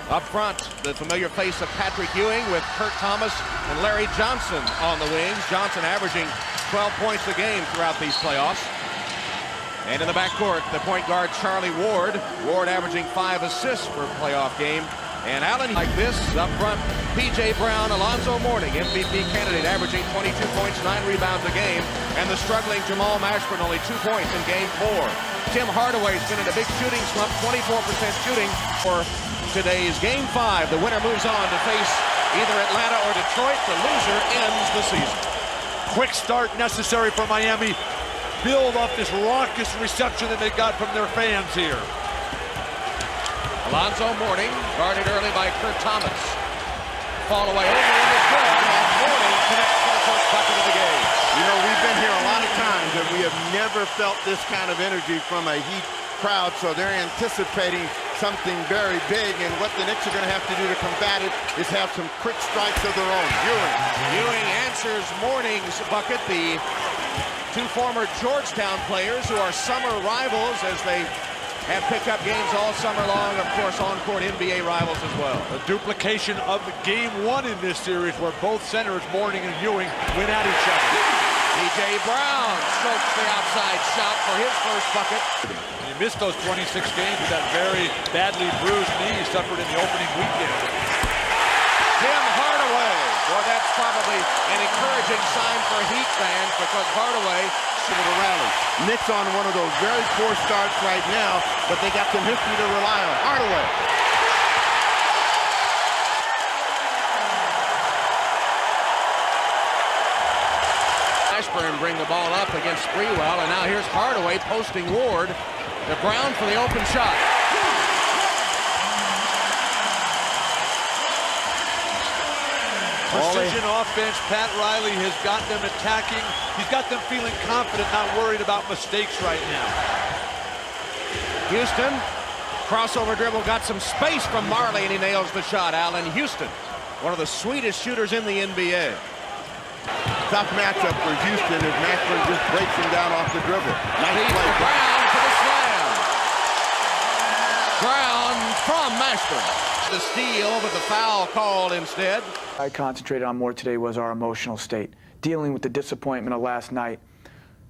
Up front, the familiar face of Patrick Ewing with Kurt Thomas and Larry Johnson on the wings. Johnson averaging 12 points a game throughout these playoffs. And in the backcourt, the point guard Charlie Ward. Ward averaging 5 assists per playoff game. And Allen like this up front. P.J. Brown, Alonzo Mourning, MVP candidate, averaging 22 points, 9 rebounds a game. And the struggling Jamal Mashburn, only 2 points in game 4. Tim Hardaway's been in a big shooting slump, 24% shooting for today's game 5. The winner moves on to face either Atlanta or Detroit. The loser ends the season. Quick start necessary for Miami. Build off this raucous reception that they got from their fans here. Alonzo Mourning, guarded early by Kurt Thomas. Fall away over in the good, and Mourning connects to the first bucket of the game. You know, we've been here a lot of times, and we have never felt this kind of energy from a Heat crowd, so they're anticipating something very big, and what the Knicks are going to have to do to combat it is have some quick strikes of their own. Ewing answers Mourning's bucket. The two former Georgetown players who are summer rivals as they have picked up games all summer long, of course, on-court NBA rivals as well. A duplication of game 1 in this series where both centers, Mourning and Ewing, went at each other. P.J. Brown strokes the outside shot for his first bucket. He missed those 26 games with that very badly bruised knee he suffered in the opening weekend. Tim Hardaway. Well, that's probably an encouraging sign for Heat fans because Hardaway should have rallied. Knicks on one of those very poor starts right now, but they got some history to rely on. Hardaway. Mashburn bring the ball up against Sprewell, and now here's Hardaway posting Ward. To Brown for the open shot. Precision offense. Pat Riley has got them attacking. He's got them feeling confident, not worried about mistakes right now. Houston, crossover dribble, got some space from Marley, and he nails the shot. Allen Houston, one of the sweetest shooters in the NBA. Tough matchup for Houston as Mashburn just breaks him down off the dribble. Nice play. Brown for the slam. Brown from Mashburn. The steal, but the foul called instead. I concentrated on more today was our emotional state, dealing with the disappointment of last night.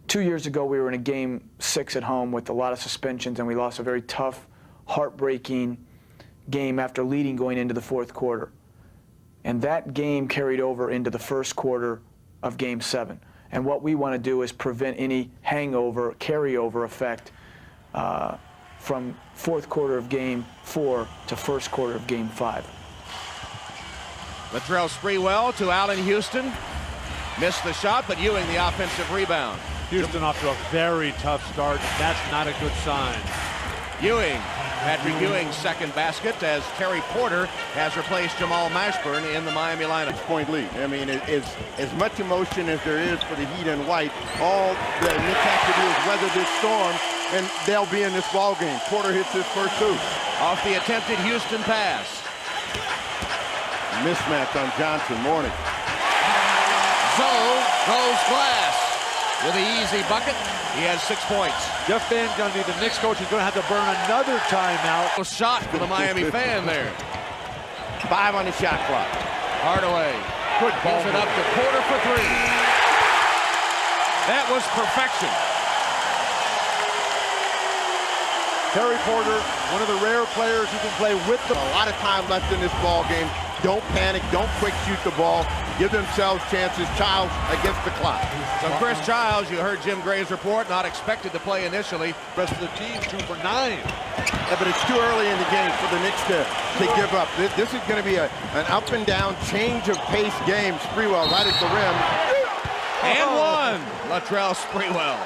2 years ago, we were in a game 6 at home with a lot of suspensions, and we lost a very tough, heartbreaking game after leading going into the 4th quarter. And that game carried over into the 1st quarter of game 7. And what we want to do is prevent any hangover, carryover effect from 4th quarter of game 4 to 1st quarter of game 5. Latrell Sprewell to Allen Houston. Missed the shot, but Ewing the offensive rebound. Houston off to a very tough start. That's not a good sign. Ewing, Patrick Ewing's second basket as Terry Porter has replaced Jamal Mashburn in the Miami lineup. Point lead. I mean, it's as much emotion as there is for the Heat and white. All the Knicks have to do is weather this storm, and they'll be in this ball game. Porter hits his first 2. Off the attempted Houston pass. Mismatch on Johnson. Mourning. Zoe goes glass with the easy bucket. He has 6 points. Jeff Van Gundy, the Knicks coach, is going to have to burn another timeout. Shot for the Miami fan there. 5 on the shot clock. Hardaway gives it up to Porter for 3. That was perfection. Terry Porter, one of the rare players who can play with the... A lot of time left in this ball game. Don't panic. Don't quick shoot the ball. Give themselves chances. Childs against the clock. So Chris Childs, you heard Jim Gray's report, not expected to play initially. Rest of the team 2 for 9. Yeah, but it's too early in the game for the Knicks to give up. This is going to be an up and down change of pace game. Sprewell right at the rim. And one. Latrell Sprewell.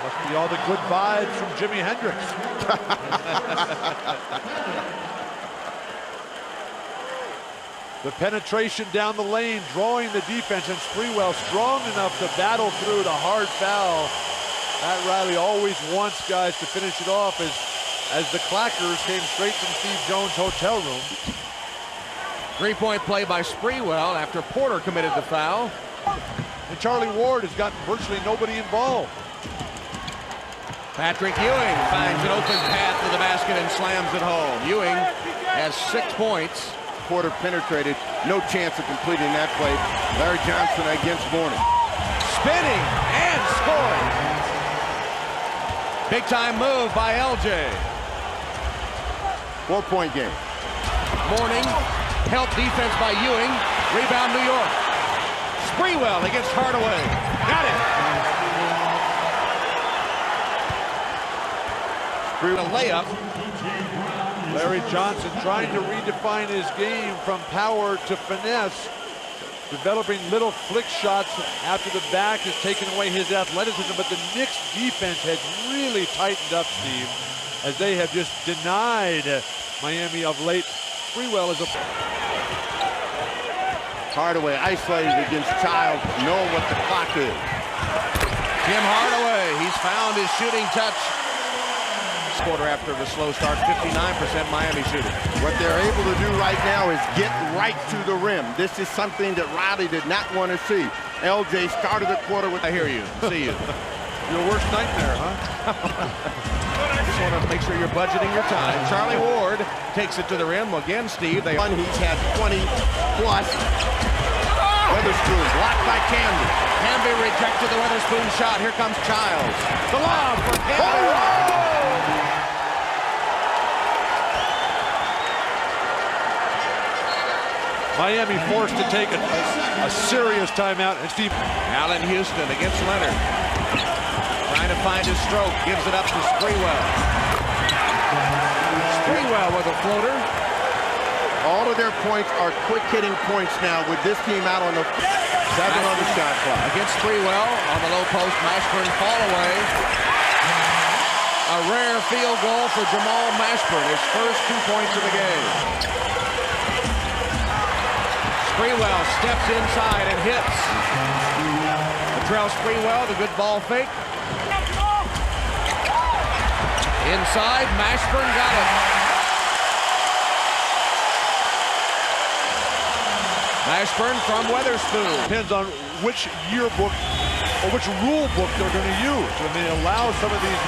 Must be all the good vibes from Jimi Hendrix. The penetration down the lane, drawing the defense, and Sprewell strong enough to battle through the hard foul. Pat Riley always wants guys to finish it off as the clackers came straight from Steve Jones' hotel room. 3-point play by Sprewell after Porter committed the foul. And Charlie Ward has gotten virtually nobody involved. Patrick Ewing finds an open path to the basket and slams it home. Ewing has 6 points. Porter penetrated. No chance of completing that play. Larry Johnson against Mourning. Spinning and scoring. Big time move by LJ. 4-point game. Mourning, help defense by Ewing. Rebound New York. Sprewell against Hardaway. Got it. A layup. Larry Johnson trying to redefine his game from power to finesse, developing little flick shots after the back has taken away his athleticism, but the Knicks defense has really tightened up, Steve, as they have just denied Miami of late. Sprewell is a... Hardaway isolated against Child, knowing what the clock is. Tim Hardaway, he's found his shooting touch. Quarter after the slow start, 59% Miami shooting. What they're able to do right now is get right to the rim. This is something that Riley did not want to see. LJ started the quarter with... I hear you. See you. Your worst nightmare, huh? Just want to make sure you're budgeting your time. Charlie Ward takes it to the rim. Again, Steve. He's had 20 plus. Weatherspoon blocked by Camby. Camby rejected the Weatherspoon shot. Here comes Childs. The lob for Camby. Miami forced to take a serious timeout. And Steve... Allen Houston against Leonard. Trying to find his stroke. Gives it up to Sprewell. Sprewell with a floater. All of their points are quick-hitting points now with this team out on the 7 on the shot clock. Against Sprewell on the low post. Mashburn fall away. A rare field goal for Jamal Mashburn. His first 2 points of the game. Sprewell steps inside and hits. Latrell Sprewell, the good ball fake. Inside, Mashburn got it. Mashburn from Weatherspoon. Depends on which yearbook or which rule book they're going to use. When they allow some of these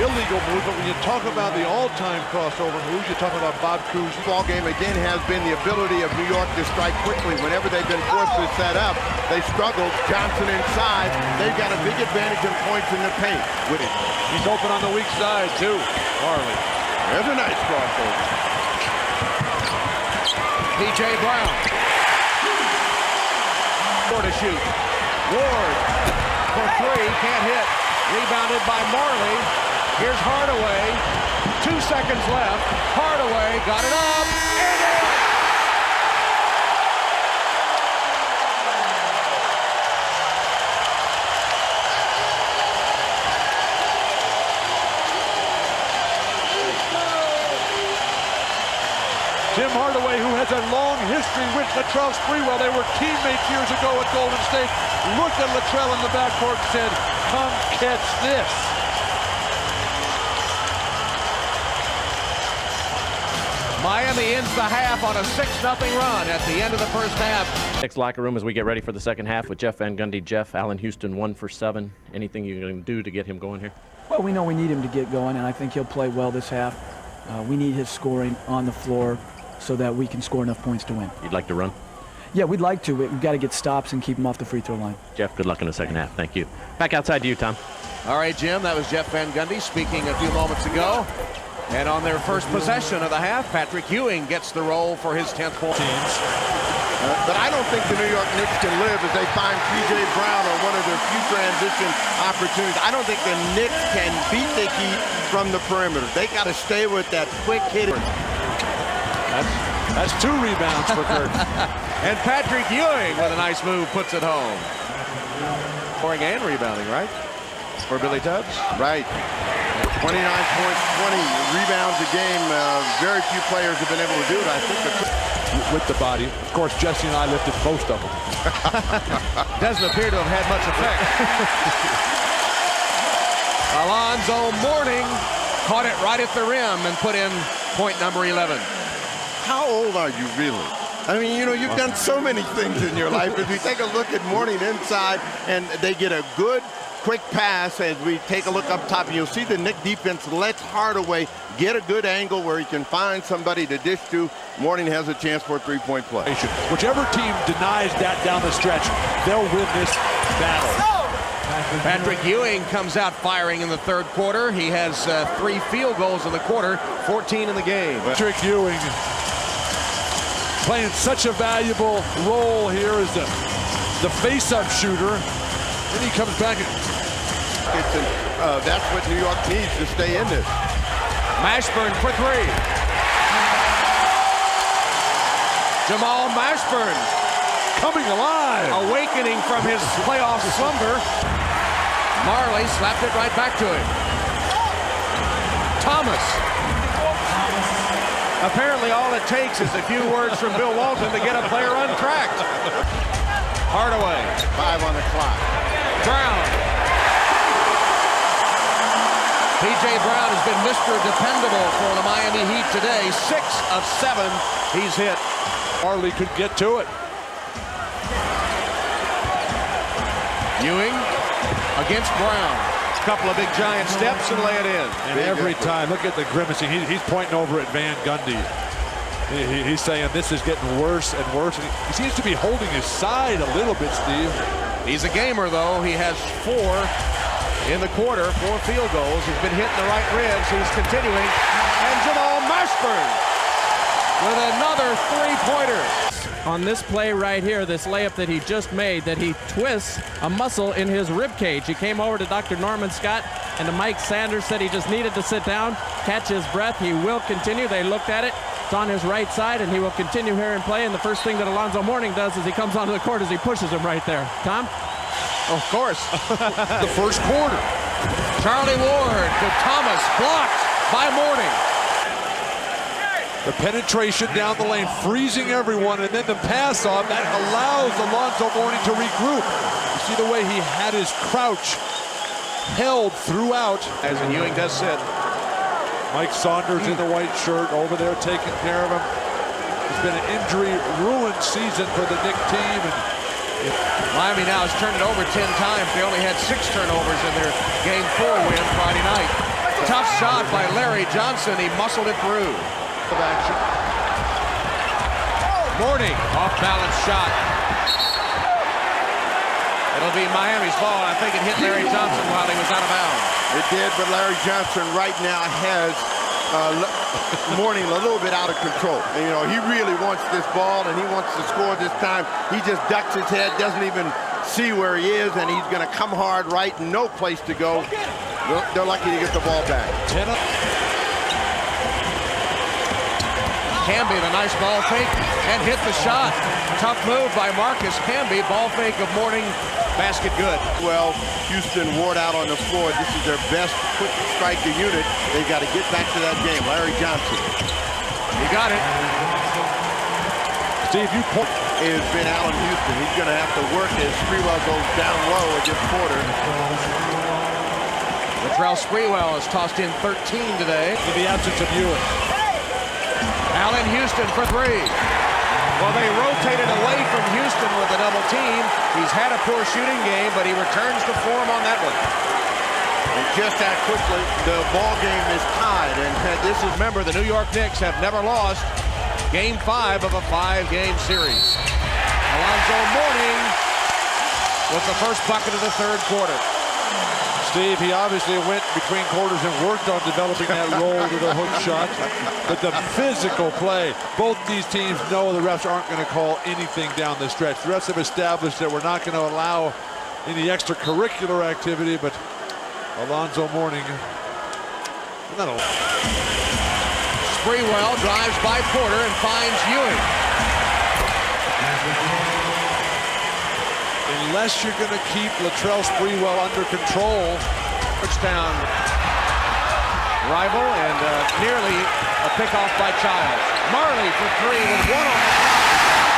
illegal moves, but when you talk about the all-time crossover moves, you're talking about Bob Cousy. Ball game again has been the ability of New York to strike quickly. Whenever they've been forced to set up, they struggled. Johnson inside. They've got a big advantage in points in the paint. With it. He's open on the weak side, too. Harley. There's a nice crossover. P.J. Brown. Ward to shoot. Ward for 3, can't hit. Rebounded by Marley. Here's Hardaway. 2 seconds left. Hardaway got it up. And in. Tim Hardaway, who has a long history with Latrell Sprewell. They were teammates years ago at Golden State. Looked at Latrell in the backcourt and said, "Come catch this." Miami ends the half on a 6-0 run at the end of the first half. Next locker room as we get ready for the second half with Jeff Van Gundy. Jeff, Allen Houston 1 for 7. Anything you're going to do to get him going here? Well, we know we need him to get going, and I think he'll play well this half. We need his scoring on the floor so that we can score enough points to win. You'd like to run? Yeah, we'd like to. We've got to get stops and keep him off the free throw line. Jeff, good luck in the second half. Thank you. Back outside to you, Tom. All right, Jim, that was Jeff Van Gundy speaking a few moments ago. And on their first possession of the half, Patrick Ewing gets the roll for his 10th point. But I don't think the New York Knicks can live as they find P.J. Brown on one of their few transition opportunities. I don't think the Knicks can beat the Heat from the perimeter. They got to stay with that quick hitting. That's 2 rebounds for Kurt. And Patrick Ewing with a nice move puts it home. Scoring and rebounding, right? For Billy Tubbs? Right. 29 points, 20 rebounds a game. Very few players have been able to do it. I think with the body. Of course, Jesse and I lifted most of them. Doesn't appear to have had much effect. Alonzo Mourning caught it right at the rim and put in point number 11. How old are you really? I mean, you know, you've done so many things in your life. If you take a look at Mourning inside and they get a good quick pass as we take a look up top. And you'll see the Knicks defense lets Hardaway get a good angle where he can find somebody to dish to. Mourning has a chance for a three-point play. Whichever team denies that down the stretch, they'll win this battle. Patrick Ewing comes out firing in the third quarter. He has 3 field goals in the quarter, 14 in the game. Patrick Ewing playing such a valuable role here as the face-up shooter. Then he comes back. That's what New York needs to stay in this. Mashburn for 3. Jamal Mashburn Coming alive. awakening from his playoff slumber. Marley slapped it right back to him. Thomas. Apparently all it takes is a few words from Bill Walton to get a player untracked. Hardaway. 5 on the clock. Brown. P.J. Brown has been Mr. Dependable for the Miami Heat today. 6 of 7 he's hit. Marley could get to it. Ewing against Brown. A couple of big giant steps and lay it in. And every time, look at the grimacing. He's pointing over at Van Gundy. He's saying this is getting worse and worse. And he seems to be holding his side a little bit, Steve. He's a gamer, though. He has 4 in the quarter, 4 field goals. He's been hitting the right ribs. He's continuing. And Jamal Mashburn with another 3-pointer. On this play right here, this layup that he just made, that he twists a muscle in his rib cage. He came over to Dr. Norman Scott and to Mike Sanders, said he just needed to sit down, catch his breath. He will continue. They looked at it. It's on his right side, and he will continue here and play. And the first thing that Alonzo Mourning does is he comes onto the court as he pushes him right there. Tom? Of course. The first quarter. Charlie Ward to Thomas, blocked by Mourning. The penetration down the lane, freezing everyone, and then the pass off that allows Alonzo Mourning to regroup. You see the way he had his crouch held throughout. As Ewing does sit. Mike Saunders in the white shirt over there taking care of him. It's been an injury-ruined season for the Knicks team. And Miami now has turned it over 10 times. They only had 6 turnovers in their Game 4 win Friday night. Tough shot by Larry Johnson. He muscled it through. of action. Mourning, off-balance shot. It'll be Miami's ball. I think it hit Larry Johnson while he was out of bounds. It did, but Larry Johnson right now has Mourning a little bit out of control. And, you know, he really wants this ball, and he wants to score this time. He just ducks his head, doesn't even see where he is, and he's going to come hard right, no place to go. They're lucky to get the ball back. Camby, the nice ball fake, and hit the shot. Tough move by Marcus Camby. Ball fake of Mourning, basket good. Well, Houston wore out on the floor. This is their best quick striker unit. They've got to get back to that game. Larry Johnson. He got it. Steve, you point has been Allen Houston. He's going to have to work as Sprewell goes down low against Porter. Latrell Sprewell has tossed in 13 today. In the absence of Ewing. Allen Houston for three. Well, they rotated away from Houston with a double team. He's had a poor shooting game, but he returns to form on that one. And just that quickly, the ball game is tied. And this is, remember, the New York Knicks have never lost Game 5 of a 5-game series. Alonzo Mourning with the first bucket of the third quarter. Steve, he obviously went between quarters and worked on developing that roll to the hook shot. But the physical play, both these teams know the refs aren't going to call anything down the stretch. The refs have established that we're not going to allow any extracurricular activity, but Alonzo Mourning, Sprewell drives by Porter and finds Ewing. unless you're going to keep Latrell Sprewell under control. Touchdown rival and nearly a pickoff by Childs. Marley for three with one on the clock.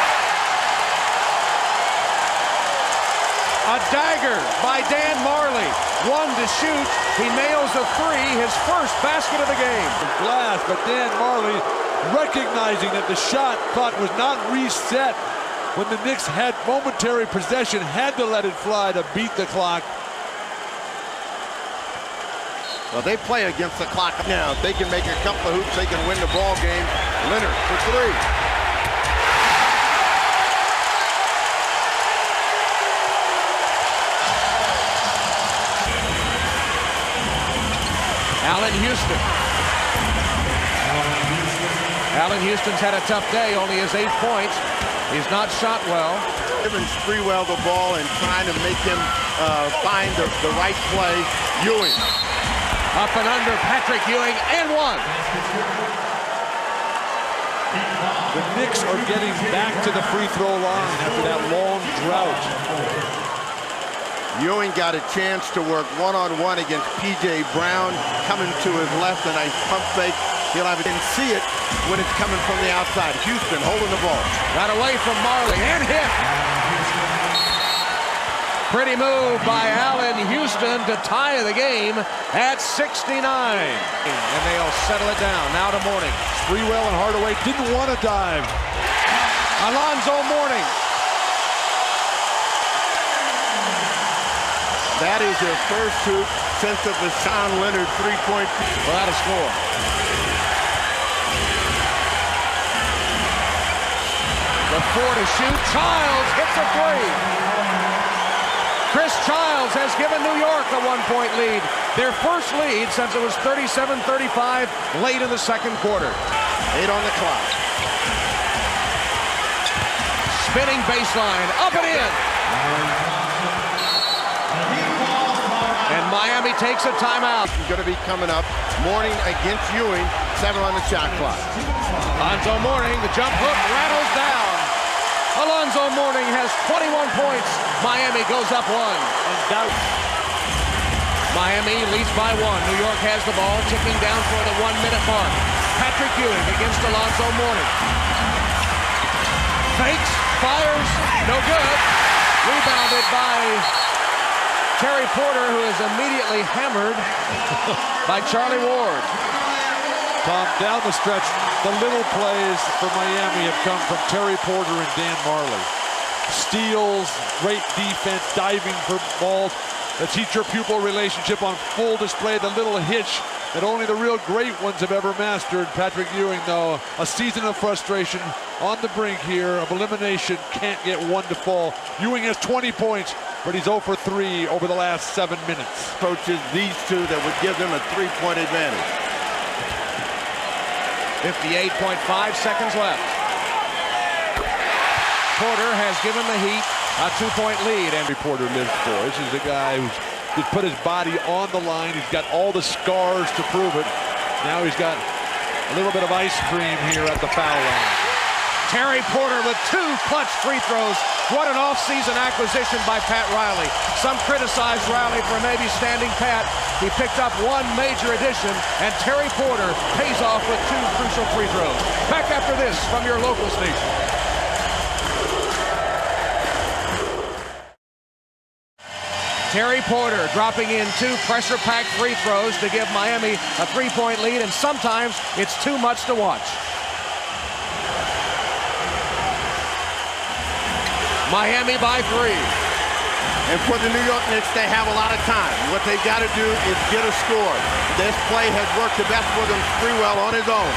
A dagger by Dan Marley. One to shoot. He nails a three, his first basket of the game. Glass, but Dan Marley recognizing that the shot clock was not reset when the Knicks had momentary possession, had to let it fly to beat the clock. Well, they play against the clock now. If they can make a couple of hoops, they can win the ball game. Leonard for three. Allen Houston. Allen Houston's had a tough day, only has 8 points. He's not shot well. Giving Sprewell the ball and trying to make him find the right play. Ewing. Up and under, Patrick Ewing, and one. The Knicks are getting back to the free throw line after that long drought. Ewing got a chance to work one-on-one against P.J. Brown, coming to his left, a nice pump fake. He'll have it and see it when it's coming from the outside. Houston holding the ball. Got away from Marley and hit. Pretty move by Allen Houston to tie the game at 69. And they'll settle it down. Now to Mourning. Sprewell and Hardaway didn't want to dive. Alonzo Mourning. That is their first hoop since the Vashawn Leonard three-point. Without a score. The four to shoot. Childs hits a three. Chris Childs has given New York a 1-point lead. Their first lead since it was 37-35 late in the second quarter. 8 on the clock. Spinning baseline. Up and in. And Miami takes a timeout. Going to be coming up. Mourning against Ewing. 7 on the shot clock. Alonzo Mourning, the jump hook rattles down. Alonzo Mourning has 21 points. Miami goes up 1. Miami leads by 1. New York has the ball, ticking down for the 1-minute mark. Patrick Ewing against Alonzo Mourning. Fakes, fires, no good. Rebounded by Terry Porter, who is immediately hammered by Charlie Ward. Tom, down the stretch, the little plays for Miami have come from Terry Porter and Dan Marley. Steals, great defense, diving for balls. The teacher-pupil relationship on full display, the little hitch that only the real great ones have ever mastered. Patrick Ewing, though, a season of frustration on the brink here of elimination, can't get one to fall. Ewing has 20 points, but he's 0 for 3 over the last 7 minutes. Coaches these two that would give them a 3-point advantage. 58.5 seconds left. Porter has given the Heat a 2-point lead. And Porter lives for. This is a guy who's put his body on the line. He's got all the scars to prove it. Now he's got a little bit of ice cream here at the foul line. Terry Porter with 2 clutch free throws. What an off-season acquisition by Pat Riley. Some criticized Riley for maybe standing pat. He picked up 1 major addition, and Terry Porter pays off with 2 crucial free throws. Back after this from your local station. Terry Porter dropping in 2 pressure-packed free throws to give Miami a 3-point lead, and sometimes it's too much to watch. Miami by 3. And for the New York Knicks, they have a lot of time. What they've got to do is get a score. This play has worked the best for them. Sprewell on his own.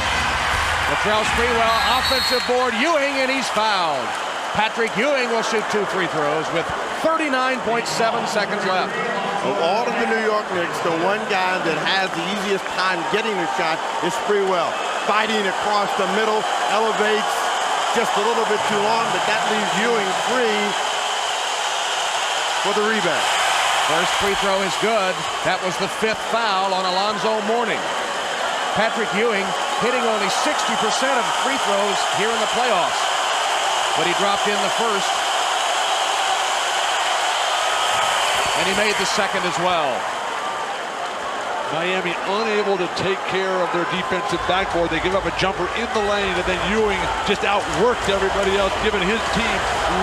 Latrell Sprewell, offensive board, Ewing, and he's fouled. Patrick Ewing will shoot 2 free throws with 39.7 seconds left. Of all of the New York Knicks, the one guy that has the easiest time getting the shot is Sprewell. Fighting across the middle, elevates just a little bit too long, but that leaves Ewing free for the rebound. First free throw is good. That was the 5th foul on Alonzo Mourning. Patrick Ewing hitting only 60% of free throws here in the playoffs, but he dropped in the first, and he made the second as well. Miami unable to take care of their defensive backboard. They give up a jumper in the lane, and then Ewing just outworked everybody else, giving his team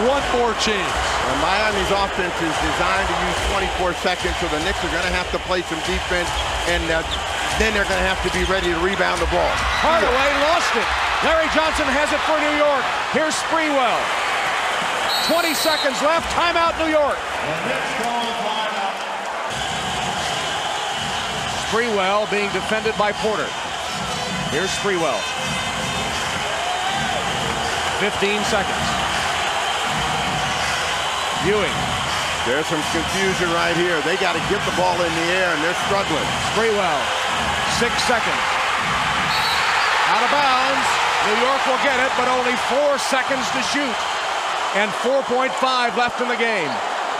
1 more chance. Well, Miami's offense is designed to use 24 seconds, so the Knicks are going to have to play some defense, and then they're going to have to be ready to rebound the ball. Hardaway lost it. Larry Johnson has it for New York. Here's Sprewell. 20 seconds left. Timeout, New York. Sprewell being defended by Porter. Here's Sprewell. 15 seconds. Ewing. There's some confusion right here. They got to get the ball in the air, and they're struggling. Sprewell, 6 seconds. Out of bounds. New York will get it, but only 4 seconds to shoot. And 4.5 left in the game.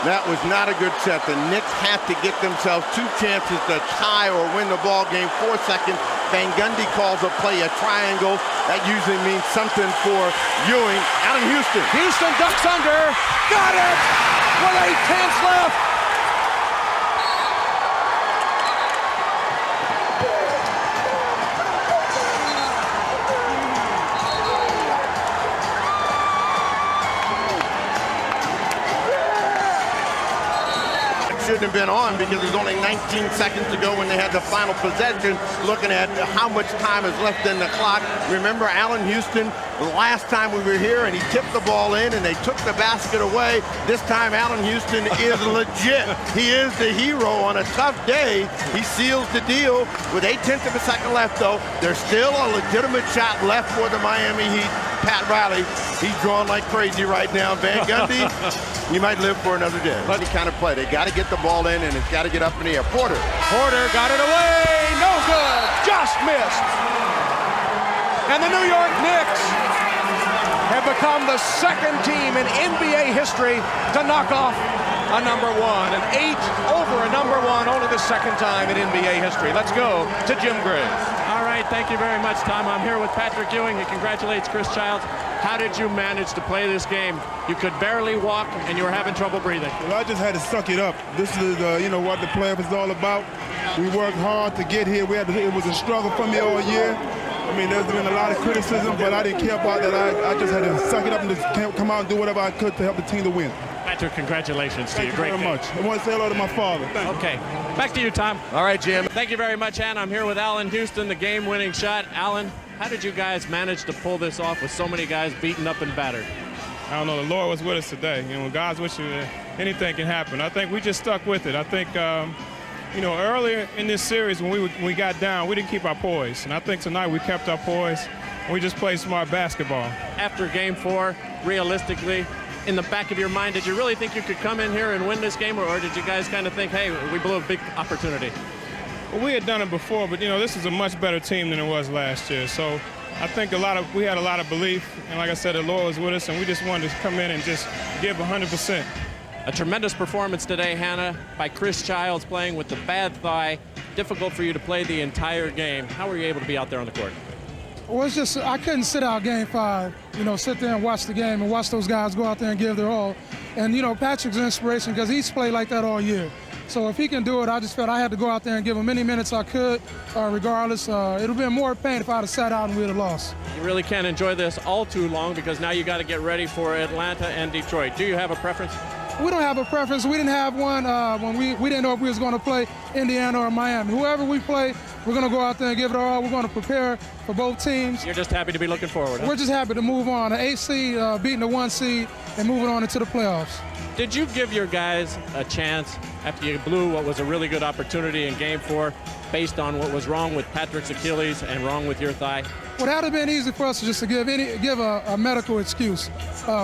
That was not a good set. The Knicks have to get themselves 2 chances to tie or win the ball game. 4 seconds. Van Gundy calls a play a triangle. That usually means something for Ewing. Out in Houston. Houston ducks under. Got it! With 8 tenths left. Shouldn't have been on because there's only 19 seconds to go when they had the final possession, looking at how much time is left in the clock. Remember Allen Houston, the last time we were here, and he tipped the ball in and they took the basket away. This time Allen Houston is legit. He is the hero on a tough day. He seals the deal with 8/10 of a second left, though. There's still a legitimate shot left for the Miami Heat. Pat Riley, he's drawn like crazy right now. Van Gundy, he might live for another day. Any kind of play. They got to get the ball in, and it's got to get up in the air. Porter Got it away. No good. Just missed. And the New York Knicks have become the second team in NBA history to knock off a number one. An 8 over a number one, only the second time in NBA history. Let's go to Jim Gray. All right, thank you very much, Tom. I'm here with Patrick Ewing. He congratulates Chris Childs. How did you manage to play this game? You could barely walk, and you were having trouble breathing. Well, I just had to suck it up. This is, what the playoff is all about. We worked hard to get here. It was a struggle for me all year. I mean, there's been a lot of criticism, but I didn't care about that. I just had to suck it up and just come out and do whatever I could to help the team to win. Patrick, congratulations to you. Thank you very much. I want to say hello to my father. Thank you. Okay, back to you, Tom. All right, Jim. Thank you very much, Ann. I'm here with Allen Houston, the game-winning shot. Allen, how did you guys manage to pull this off with so many guys beaten up and battered? I don't know. The Lord was with us today. When God's with you, anything can happen. I think we just stuck with it. I think, earlier in this series when we got down, we didn't keep our poise. And I think tonight we kept our poise. And we just played smart basketball. After Game 4, realistically, in the back of your mind, did you really think you could come in here and win this game, or did you guys kind of think, hey, we blew a big opportunity? Well, we had done it before, but, this is a much better team than it was last year. So I think we had a lot of belief. And like I said, the Lord was with us, and we just wanted to come in and just give 100%. A tremendous performance today, Hannah, by Chris Childs playing with the bad thigh. Difficult for you to play the entire game. How were you able to be out there on the court? Well, it's just I couldn't sit out Game 5, sit there and watch the game and watch those guys go out there and give their all. And, Patrick's an inspiration because he's played like that all year. So if he can do it, I just felt I had to go out there and give him any minutes I could, regardless. It would have been more pain if I'd have sat out and we'd have lost. You really can't enjoy this all too long because now you got to get ready for Atlanta and Detroit. Do you have a preference? We don't have a preference. We didn't have one when we didn't know if we was going to play Indiana or Miami. Whoever we play, we're going to go out there and give it our all. We're going to prepare for both teams. You're just happy to be looking forward, huh? We're just happy to move on. An 8 seed beating the 1 seed and moving on into the playoffs. Did you give your guys a chance after you blew what was a really good opportunity in Game 4 based on what was wrong with Patrick's Achilles and wrong with your thigh? Well, that would have been easy for us to just to give a medical excuse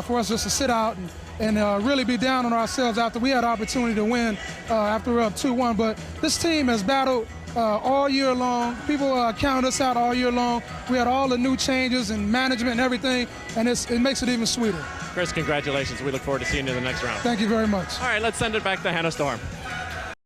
for us just to sit out and really be down on ourselves after we had an opportunity to win after we're up 2-1. But this team has battled all year long. People counted us out all year long. We had all the new changes and management and everything, and it makes it even sweeter. Chris, congratulations. We look forward to seeing you in the next round. Thank you very much. All right, let's send it back to Hannah Storm.